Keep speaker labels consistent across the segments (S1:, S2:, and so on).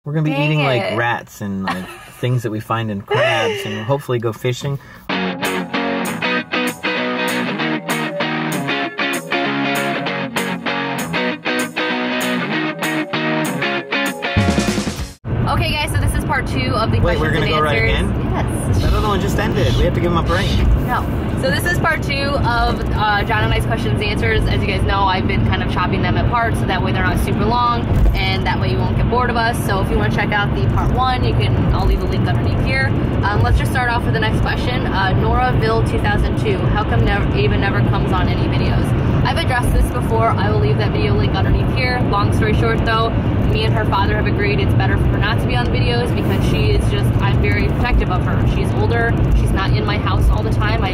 S1: We're gonna be eating like rats and like things that we find in crabs, and hopefully go fishing.
S2: Okay guys, so this is part 2 of the questions and answers.
S1: Wait, we're gonna go right again?
S2: Yes.
S1: That other one just ended. We have to give him a break.
S2: No. So this is part 2 of John and I's questions and answers. As you guys know, I've been kind of chopping them apart so that way they're not super long, and that way you won't get bored of us. So if you want to check out the part 1, I'll leave the link underneath here. Let's just start off with the next question. Noraville 2002, how come Ava never comes on any videos? I've addressed this before. I will leave that video link underneath here. Long story short though, me and her father have agreed it's better for her not to be on videos because she is just, I'm very protective of her. She's older, she's not in my house all the time, I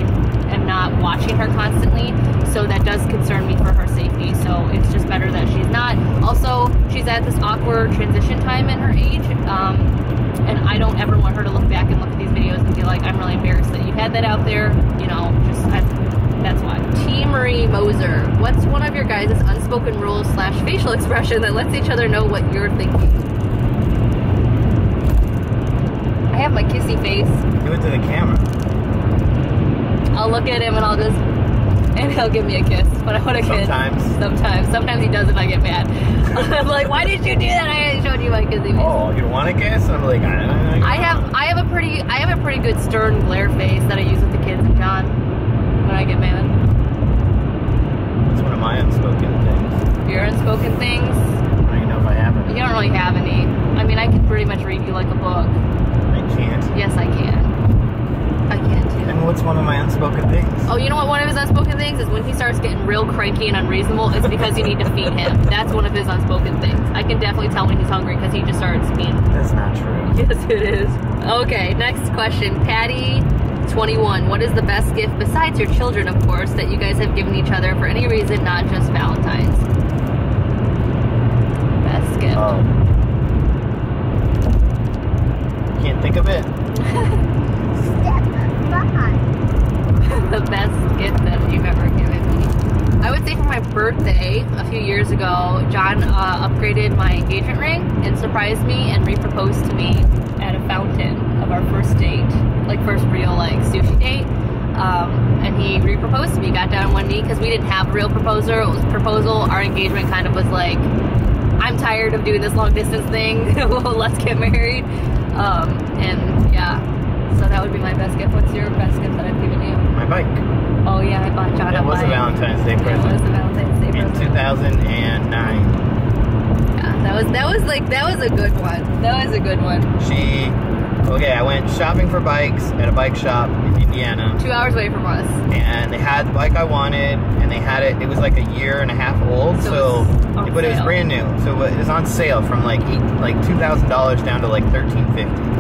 S2: am not watching her constantly, so that does concern me for her safety, so it's just better that she's not. Also, she's at this awkward transition time in her age, and I don't ever want her to look back and look at these videos and be like, I'm really embarrassed that you had that out there, you know, that's why. T. Marie Moser, what's one of your guys' unspoken rules / facial expression that lets each other know what you're thinking? I have my kissy face.
S1: Do it to the camera.
S2: I'll look at him and he'll give me a kiss. But I want a kiss. Sometimes he does and I get mad. I'm like, why did you do that? I showed you my kissy face.
S1: Oh, you want a kiss? I'm like, I
S2: have a pretty good stern glare face that I use with the kids and John when I get mad.
S1: That's one of my unspoken things.
S2: Your unspoken things?
S1: I don't even know if I have any.
S2: You don't really have any. I mean, I can pretty much read you like a book.
S1: I can't.
S2: Yes, I can. I can too.
S1: And what's one of my unspoken things?
S2: Oh, you know what one of his unspoken things is? When he starts getting real cranky and unreasonable, it's because you need to feed him. That's one of his unspoken things. I can definitely tell when he's hungry because he just starts being...
S1: That's not true.
S2: Yes, it is. Okay, next question. Patty 21. What is the best gift, besides your children, of course, that you guys have given each other for any reason, not just Valentine's? Best gift.
S1: Oh. Can't think of it.
S2: The best gift that you've ever given me. I would say for my birthday a few years ago, John upgraded my engagement ring and surprised me and re-proposed to me at a fountain of our first date, like first real like sushi date. And he re-proposed to me, got down on one knee because we didn't have a real proposal. It was proposal. Our engagement kind of was like, I'm tired of doing this long distance thing. Let's get married. And yeah. So that would be my best gift. What's your best gift that I've given you?
S1: My bike.
S2: Oh yeah, I bought John a bike.
S1: That was a Valentine's Day present.
S2: It was a Valentine's Day present.
S1: In 2009.
S2: Yeah, that was a good one. That was a good one.
S1: Okay, I went shopping for bikes at a bike shop in Indiana.
S2: 2 hours away from us.
S1: And they had the bike I wanted, and they had it was like a year and a half old, but it was brand new. So it was on sale from like $2,000 down to like $1,350.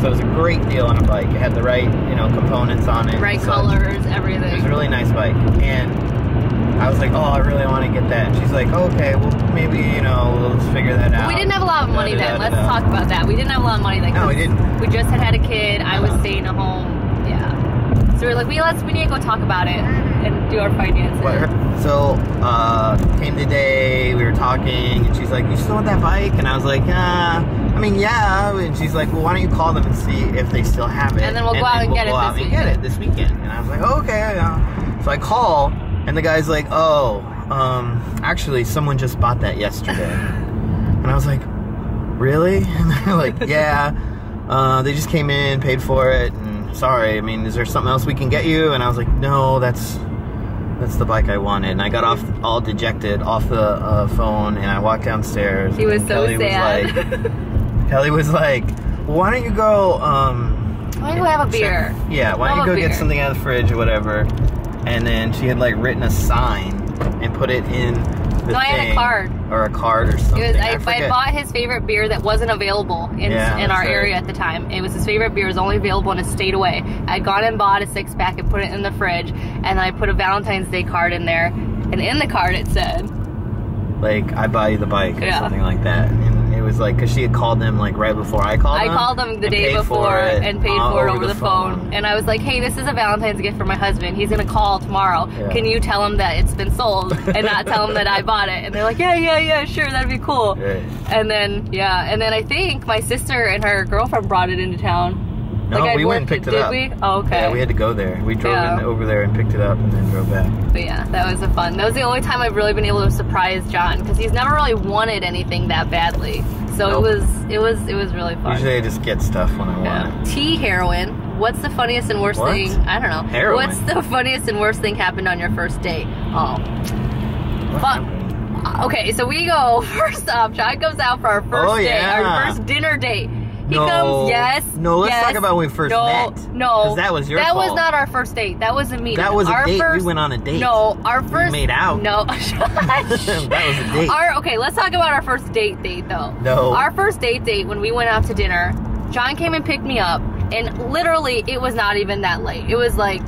S1: So it was a great deal on a bike. It had the right, components on it.
S2: Right colors, everything.
S1: It was a really nice bike. And I was like, oh, I really want to get that. And she's like, oh, okay, well, maybe, we'll just figure that out.
S2: We didn't have a lot of money then. Let's talk about that. We didn't have a lot of money then.
S1: No, we didn't.
S2: We just had a kid. I was staying at home. Yeah. So we were like, we need to go talk about it and do our finances.
S1: So, came the day, we were talking, and she's like, you still want that bike? And I was like, yeah. And she's like, well, why don't you call them and see if they still have it?
S2: And then we'll go out and get it this weekend.
S1: And I was like, oh, okay. So I call, and the guy's like, oh, actually, someone just bought that yesterday. And I was like, really? And they're like, yeah. They just came in, paid for it, and sorry, I mean, is there something else we can get you? And I was like, no, that's the bike I wanted. And I got off all dejected off the phone, and I walked downstairs.
S2: He was so sad.
S1: Kelly was like, well, why don't you go,
S2: why don't you have a beer?
S1: Yeah, why don't you go get something out of the fridge or whatever? And then she had like written a sign and put it in the thing.
S2: I had a card.
S1: Or a card or something.
S2: I bought his favorite beer that wasn't available in our area at the time. It was his favorite beer. It was only available and it stayed away. I'd gone and bought a 6-pack and put it in the fridge, and then I put a Valentine's Day card in there, and in the card it said,
S1: like, I buy you the bike or something like that. And it was like, because she had called them like right before I called them.
S2: I called them the day before and paid for it over the phone. And I was like, hey, this is a Valentine's gift for my husband. He's going to call tomorrow. Yeah. Can you tell him that it's been sold and not tell him that I bought it? And they're like, yeah, sure, that'd be cool. Right. And then, I think my sister and her girlfriend brought it into town.
S1: No, like we went and picked it up.
S2: Did we? Oh, okay.
S1: Yeah, we had to go there. We drove over there and picked it up and then drove back.
S2: But yeah, that was fun. That was the only time I've really been able to surprise John because he's never really wanted anything that badly. So it was really fun.
S1: Usually I just get stuff when I want it.
S2: Tea heroin. What's the funniest and worst thing? I don't know.
S1: Heroin.
S2: What's the funniest and worst thing happened on your first date? Oh. Okay, so we go, first off, John goes out for our first date, our first dinner date. He comes,
S1: No, let's talk about when we first met.
S2: No.
S1: Because that was your fault.
S2: That was not our first date. That was a meeting.
S1: That was a date. We went on a date.
S2: No, our first...
S1: We made out.
S2: No.
S1: That was a date.
S2: Okay, let's talk about our first date though.
S1: No.
S2: Our first date when we went out to dinner, John came and picked me up, and literally, it was not even that late. It was like,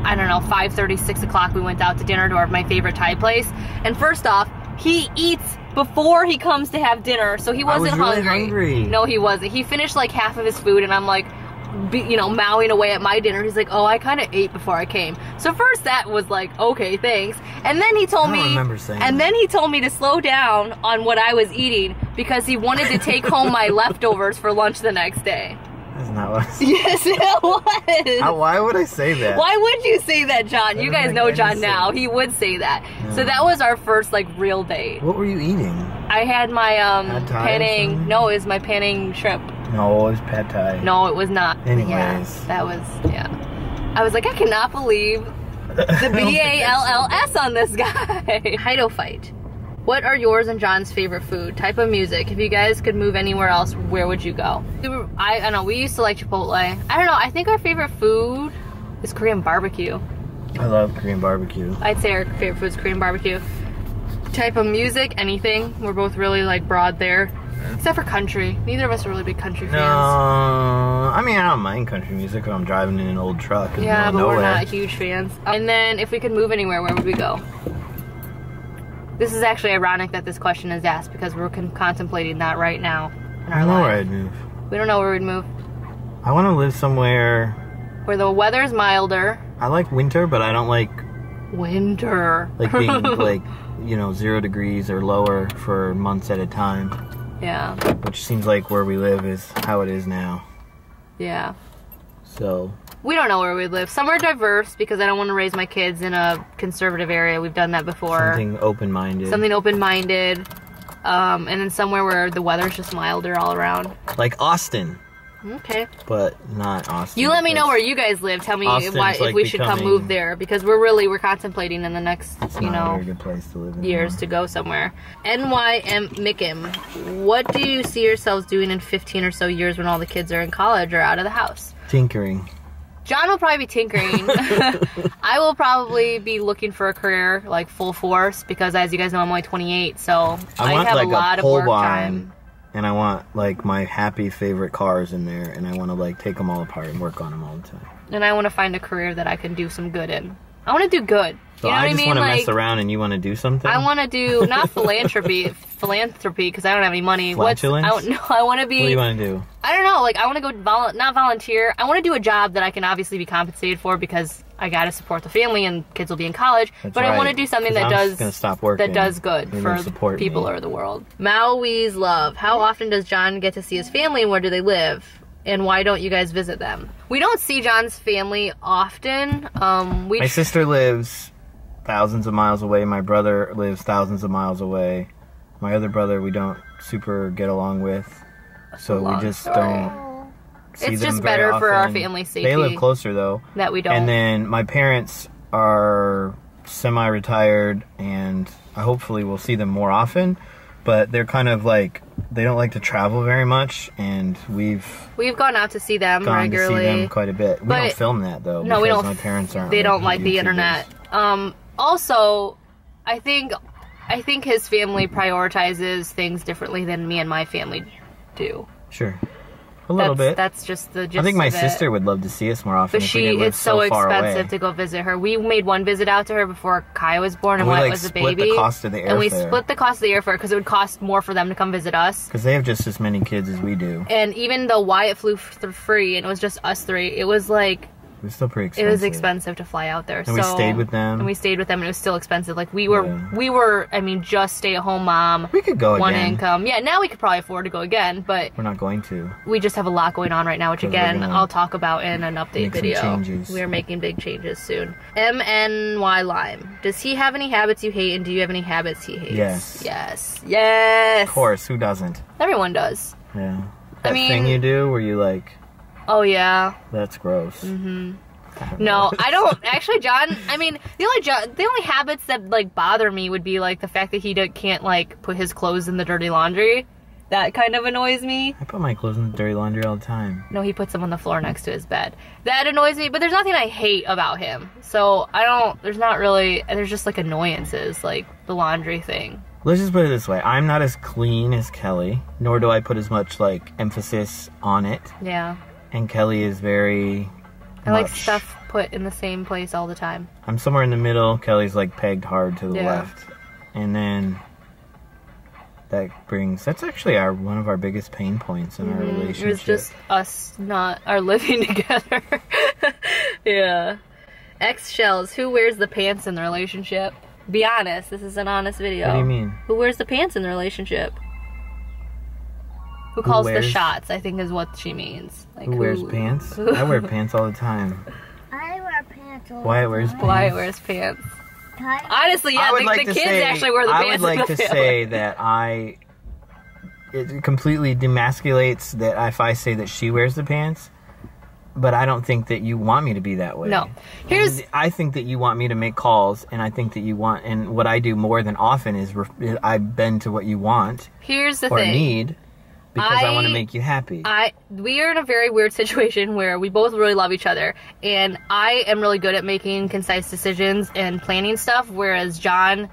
S2: I don't know, 5:30, 6 o'clock, we went out to dinner to my favorite Thai place. And first off, he eats before he comes to have dinner, so he wasn't
S1: hungry.
S2: No, he wasn't. He finished like half of his food, and I'm like, mowing away at my dinner. He's like, oh, I kind of ate before I came. So first that was like, okay, thanks. And then he told me, then he told me to slow down on what I was eating because he wanted to take home my leftovers for lunch the next day.
S1: That's not what I said.
S2: Yes, it was.
S1: Why would I say that?
S2: Why would you say that, John? You guys know John now. He would say that. Yeah. So that was our first, like, real date.
S1: What were you eating?
S2: I had my, Penang. No, it was my Penang shrimp.
S1: No, it was pad thai.
S2: No, it was not.
S1: Anyways.
S2: Yeah, that was, I was like, I cannot believe the B-A-L-L-S on this guy. Hido fight. What are yours and John's favorite food? Type of music. If you guys could move anywhere else, where would you go? I don't know, we used to like Chipotle. I don't know, I think our favorite food is Korean barbecue.
S1: I love Korean barbecue.
S2: I'd say our favorite food is Korean barbecue. Type of music, anything. We're both really like broad there. Except for country. Neither of us are really big country fans.
S1: No, I mean, I don't mind country music when I'm driving in an old truck.
S2: Yeah, but we're not huge fans. And then if we could move anywhere, where would we go? This is actually ironic that this question is asked because we're contemplating that right now in our life.
S1: I don't know where I'd move.
S2: We don't know where we'd move.
S1: I want to live somewhere
S2: where the weather's milder.
S1: I like winter, but I don't like
S2: winter.
S1: Like being like, 0 degrees or lower for months at a time.
S2: Yeah.
S1: Which seems like where we live is how it is now.
S2: Yeah.
S1: So
S2: we don't know where we live. Somewhere diverse because I don't want to raise my kids in a conservative area. We've done that before.
S1: Something open-minded.
S2: Something open-minded. And then somewhere where the weather's just milder all around.
S1: Like Austin.
S2: Okay.
S1: But not Austin.
S2: You let me know where you guys live. Tell me if we should come move there because we're contemplating in the next,
S1: a very good place to live in
S2: years to go somewhere. NYM Mickim. What do you see yourselves doing in 15 or so years when all the kids are in college or out of the house?
S1: Tinkering.
S2: John will probably be tinkering. I will probably be looking for a career like full force because as you guys know I'm only 28, so I have a lot of work time.
S1: And I want like my happy favorite cars in there, and I want to like take them all apart and work on them all the time. And I want to find a career that I can do some good in. I want to do good. So you know what I mean? I just want to mess around, and you want to do something.
S2: I want to do not philanthropy because I don't have any money.
S1: Flatulence?
S2: I want to be.
S1: What do you want to do?
S2: I don't know. Like I want to go not volunteer. I want to do a job that I can obviously be compensated for because I got to support the family and kids will be in college.
S1: That's
S2: but
S1: right.
S2: I want to do something that does good for
S1: the
S2: people or the world. Maui's love. How often does John get to see his family and where do they live? And why don't you guys visit them? We don't see John's family often. My
S1: sister lives thousands of miles away. My brother lives thousands of miles away. My other brother we don't super get along with. So we just don't see them. It's just better for our family safety. They live closer though.
S2: That we don't.
S1: And then my parents are semi-retired and hopefully we'll see them more often. But they're kind of like, they don't like to travel very much, and we've
S2: gone out to see them regularly.
S1: To see them quite a bit. We don't film that though.
S2: No, we don't.
S1: My parents aren't.
S2: They don't like the internet. Also, I think his family prioritizes things differently than me and my family do.
S1: Sure. A little bit.
S2: That's just the gist
S1: I think my
S2: of it.
S1: sister would love to see us more often.
S2: But
S1: if we didn't live
S2: it's so
S1: far
S2: expensive
S1: away.
S2: to go visit her. We made one visit out to her before Kai was born and
S1: we
S2: Wyatt
S1: like
S2: was a
S1: split
S2: baby.
S1: the cost of the airfare.
S2: And we split the cost of the airfare because it would cost more for them to come visit us.
S1: Because they have just as many kids as we do.
S2: And even though Wyatt flew free and it was just us three, it was like...
S1: It was still pretty expensive.
S2: It was expensive to fly out there.
S1: And we stayed with them.
S2: And we stayed with them, and it was still expensive. Like, we were, I mean, just stay-at-home mom.
S1: We could go
S2: one
S1: again.
S2: income. Yeah, now we could probably afford to go again, but...
S1: We're not going to.
S2: We just have a lot going on right now, which, again, I'll talk about in an update video.
S1: Some changes.
S2: We are making big changes soon. MNY Lime. Does he have any habits you hate, and do you have any habits he hates?
S1: Yes.
S2: Yes. Yes!
S1: Of course, who doesn't?
S2: Everyone does.
S1: Yeah. That thing you do where you, like...
S2: Oh, yeah.
S1: That's gross.
S2: Mm-hmm. No, I don't. Actually, John, I mean, the only habits that, like, bother me would be, like, the fact that he can't, like, put his clothes in the dirty laundry. That kind of annoys me.
S1: I put my clothes in the dirty laundry all the time.
S2: No, he puts them on the floor next to his bed. That annoys me, but there's nothing I hate about him. So, there's just, like, annoyances, like, the laundry thing.
S1: Let's just put it this way. I'm not as clean as Kelly, nor do I put as much, like, emphasis on it.
S2: Yeah.
S1: And Kelly is very...
S2: I like stuff put in the same place all the time.
S1: I'm somewhere in the middle. Kelly's like pegged hard to the left. And then that's actually one of our biggest pain points in our relationship.
S2: It was just us our living together. Yeah. X Shells, who wears the pants in the relationship? Be honest, this is an honest video.
S1: What do you mean?
S2: Who wears the pants in the relationship? Who calls the shots, I think is what she means. Like,
S1: who wears pants? I wear pants all the time.
S3: I wear pants all the time.
S1: Wyatt wears pants.
S2: Wyatt wears pants. Honestly, yeah, the kids actually wear the pants.
S1: I would like to say that it completely demasculates that if I say that she wears the pants, but I don't think that you want me to be that way.
S2: No.
S1: I think that you want me to make calls, and I think that and what I do more than often is I bend to what you want.
S2: Here's the
S1: or
S2: thing.
S1: Need. Because I want to make you happy.
S2: We are in a very weird situation where we both really love each other. And I am really good at making concise decisions and planning stuff, whereas John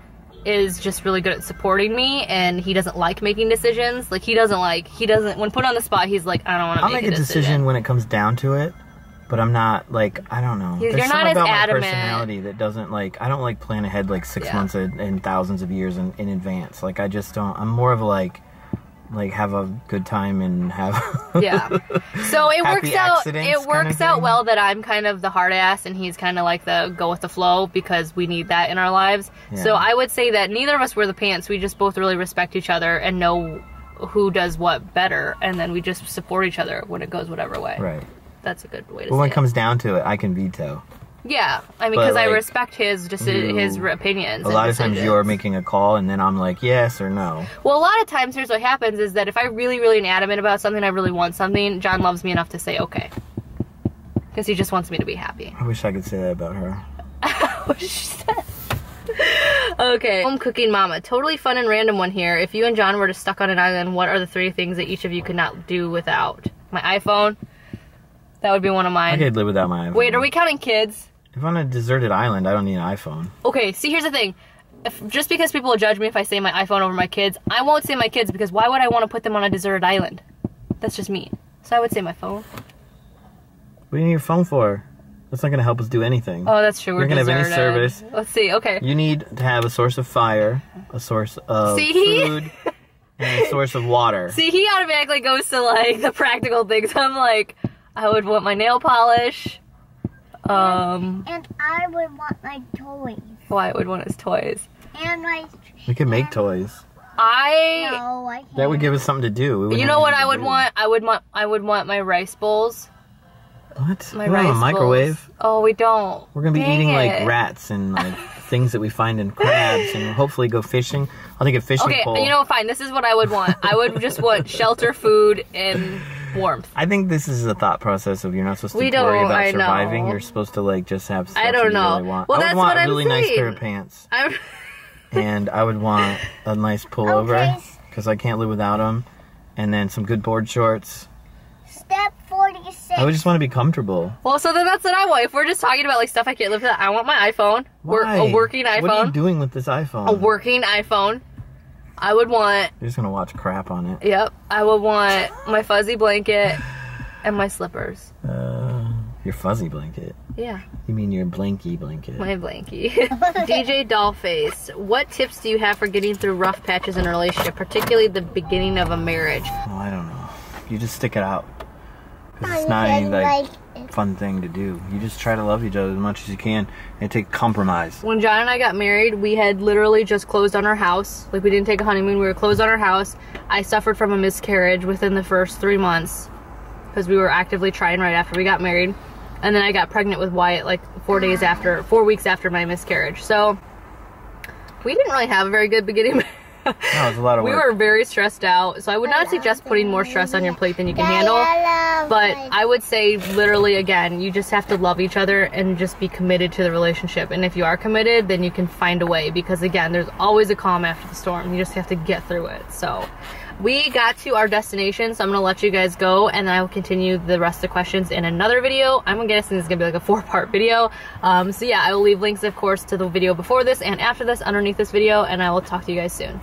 S2: is just really good at supporting me, and he doesn't like making decisions. Like, when put on the spot, he's like, I don't want to make a decision
S1: when it comes down to it, but I'm not, like, I don't know.
S2: You're
S1: There's
S2: not
S1: something
S2: as
S1: about
S2: adamant.
S1: my personality that doesn't, like, I don't, like, plan ahead, like, 6 months and thousands of years in advance. Like, I just don't, I'm more of a, like, have a good time and have
S2: yeah. So it works out.
S1: It
S2: works out well that I'm kind of the hard ass and he's kind of like the go with the flow, because we need that in our lives. Yeah. So I would say that neither of us wear the pants. We just both really respect each other and know who does what better, and then we just support each other when it goes whatever way.
S1: Right.
S2: That's a good way to say it.
S1: Well, when it comes down to it, I can veto.
S2: Yeah, I mean, because I respect his opinions.
S1: A lot of times you're making a call, and then I'm like, yes or no.
S2: Well, a lot of times, here's what happens, is that if I really, really am adamant about something, I really want something, John loves me enough to say, okay. Because he just wants me to be happy.
S1: I wish I could say that about her.
S2: What she said. Okay. Home cooking mama. Totally fun and random one here. If you and John were just stuck on an island, what are the 3 things that each of you could not do without? My iPhone. That would be one of mine.
S1: I could live without my iPhone.
S2: Wait, are we counting kids?
S1: If I'm on a deserted island, I don't need an iPhone.
S2: Okay, see, here's the thing. Just because people will judge me if I say my iPhone over my kids, I won't say my kids, because why would I want to put them on a deserted island? That's just mean. So I would say my phone.
S1: What do you need your phone for? That's not going to help us do anything.
S2: Oh, that's true.
S1: You're going to have any service.
S2: Let's see, okay.
S1: You need to have a source of fire, a source of food, and a source of water.
S2: See, he automatically goes to, like, the practical things. I'm like, I would want my nail polish.
S3: And I would want my toys.
S2: Wyatt would want his toys.
S3: And my...
S1: We could make toys.
S3: No, I can't.
S1: That would give us something to do.
S2: You know what I would want? I would want my rice bowls.
S1: What?
S2: My
S1: we don't have a microwave.
S2: Bowls. Oh, we don't.
S1: We're going to be eating, like, rats and, like, things that we find in crabs, and hopefully go fishing. I'll take a fishing pole.
S2: Okay, you know, fine. This is what I would want. I would just want shelter, food, and warmth.
S1: I think this is a thought process of you're not supposed to worry about surviving. You're supposed to, like, just have stuff you really want.
S2: Well,
S1: I would want
S2: a
S1: really nice pair of pants. And I would want a nice pullover, because I can't live without them. And then some good board shorts.
S3: Step 46.
S1: I would just want to be comfortable.
S2: Well, so then that's what I want. If we're just talking about, like, stuff I can't live without, I want my iPhone.
S1: Why?
S2: A working iPhone.
S1: What are you doing with this iPhone?
S2: A working iPhone. I would want...
S1: You're just going to watch crap on it.
S2: Yep. I would want my fuzzy blanket. And my slippers.
S1: Your fuzzy blanket.
S2: Yeah.
S1: You mean your blankie blanket.
S2: My blankie. DJ Dollface, what tips do you have for getting through rough patches in a relationship, particularly the beginning of a marriage?
S1: Oh, I don't know. You just stick it out. Because it's not any like fun thing to do. You just try to love each other as much as you can and take compromise.
S2: When John and I got married, we had literally just closed on our house. Like, we didn't take a honeymoon, we were closed on our house. I suffered from a miscarriage within the first 3 months because we were actively trying right after we got married. And then I got pregnant with Wyatt like 4 weeks after my miscarriage. So we didn't really have a very good beginning.
S1: No, it was a lot of work.
S2: We were very stressed out, so I would not suggest putting more stress on your plate than you can handle. But I would say, literally, again, you just have to love each other and just be committed to the relationship. And if you are committed, then you can find a way, because again, there's always a calm after the storm. You just have to get through it. So we got to our destination, so I'm gonna let you guys go, and I will continue the rest of the questions in another video. I'm guessing this is gonna be like a 4-part video. So yeah, I will leave links, of course, to the video before this and after this underneath this video, and I will talk to you guys soon.